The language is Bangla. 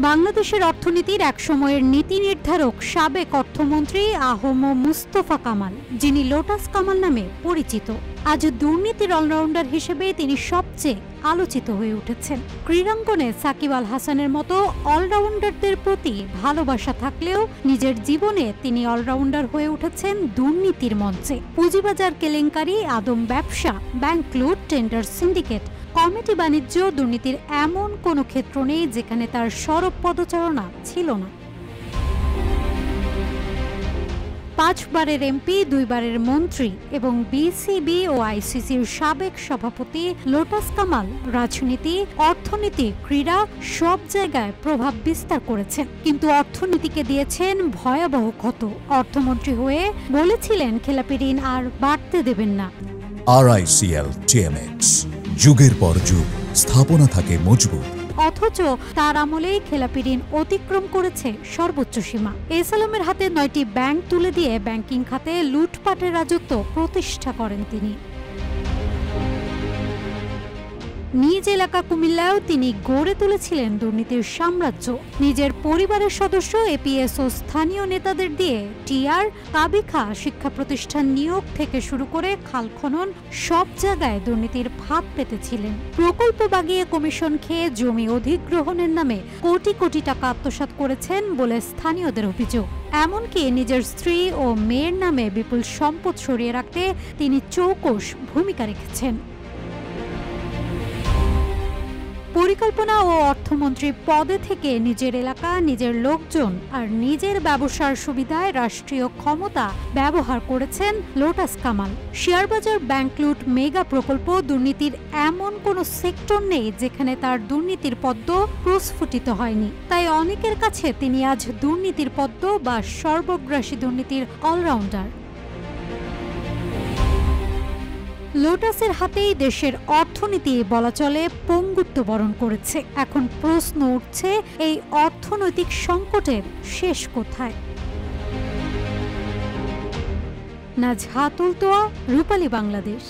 বাংলাদেশের অর্থনীতির একসময়ের নীতি নির্ধারক সাবেক অর্থমন্ত্রী আহম মুস্তফা কামাল, যিনি লোটাস কামাল নামে পরিচিত, আজ দুর্নীতির অলরাউন্ডার হিসেবে তিনি সবচেয়ে আলোচিত হয়ে উঠেছেন। ক্রীড়াঙ্গনে সাকিব আল হাসানের মতো অলরাউন্ডারদের প্রতি ভালোবাসা থাকলেও নিজের জীবনে তিনি অলরাউন্ডার হয়ে উঠেছেন দুর্নীতির মঞ্চে। পুঁজিবাজার কেলেঙ্কারি, আদম ব্যবসা, ব্যাংক লুট, টেন্ডার সিন্ডিকেট, কমিটি বাণিজ্য, দুর্নীতির এমন কোনো ক্ষেত্র নেই যেখানে তার সরব পদচারণা ছিল না। 5 বারের এমপি, 2 বারের মন্ত্রী এবং বিসিবি ও আইসিসির সাবেক সভাপতি লোটাস কামাল রাজনীতি, অর্থনীতি, ক্রীড়া সব জায়গায় প্রভাব বিস্তার করেছেন, কিন্তু অর্থনীতিকে দিয়েছেন ভয়াবহ ক্ষত। অর্থমন্ত্রী হয়ে বলেছিলেন খেলাপি ঋণ আর বাড়তে দেবেন না। RICL TMX, যুগের পর যুগ স্থাপনা থাকে মজবুত, অথচ তার আমলেই খেলাপি ঋণ অতিক্রম করেছে সর্বোচ্চ সীমা। এসালামের হাতে 9টি ব্যাংক তুলে দিয়ে ব্যাংকিং খাতে লুটপাটের রাজত্ব প্রতিষ্ঠা করেন তিনি। নিজ এলাকা কুমিল্লায়ও তিনি গড়ে তুলেছিলেন দুর্নীতির সাম্রাজ্য। নিজের পরিবারের সদস্য, এপিএস ও স্থানীয় নেতাদের দিয়ে টিআর, কাবিখা, শিক্ষা প্রতিষ্ঠান নিয়োগ থেকে শুরু করে খাল খনন সব জায়গায় দুর্নীতির ফাঁদ পেতেছিলেন। প্রকল্প বাগিয়ে কমিশন খেয়ে জমি অধিগ্রহণের নামে কোটি কোটি টাকা আত্মসাৎ করেছেন বলে স্থানীয়দের অভিযোগ। এমনকি নিজের স্ত্রী ও মেয়ের নামে বিপুল সম্পদ সরিয়ে রাখতে তিনি চৌকস ভূমিকা রেখেছেন। পরিকল্পনা ও অর্থমন্ত্রী পদে থেকে নিজের এলাকা, নিজের লোকজন আর নিজের ব্যবসার সুবিধায় রাষ্ট্রীয় ক্ষমতা ব্যবহার করেছেন লোটাস কামাল। শেয়ারবাজার, ব্যাংক লুট, মেগা প্রকল্প, দুর্নীতির এমন কোনো সেক্টর নেই যেখানে তার দুর্নীতির পদ্ম প্রস্ফুটিত হয়নি। তাই অনেকের কাছে তিনি আজ দুর্নীতির পদ্ম বা সর্বগ্রাসী দুর্নীতির অলরাউন্ডার। লোটাসের হাতেই দেশের অর্থনীতি বলা চলে পঙ্গুত্ব বরণ করেছে। এখন প্রশ্ন উঠছে, এই অর্থনৈতিক সংকটের শেষ কোথায়? নাজহাতুল তোয়া, রূপালী বাংলাদেশ।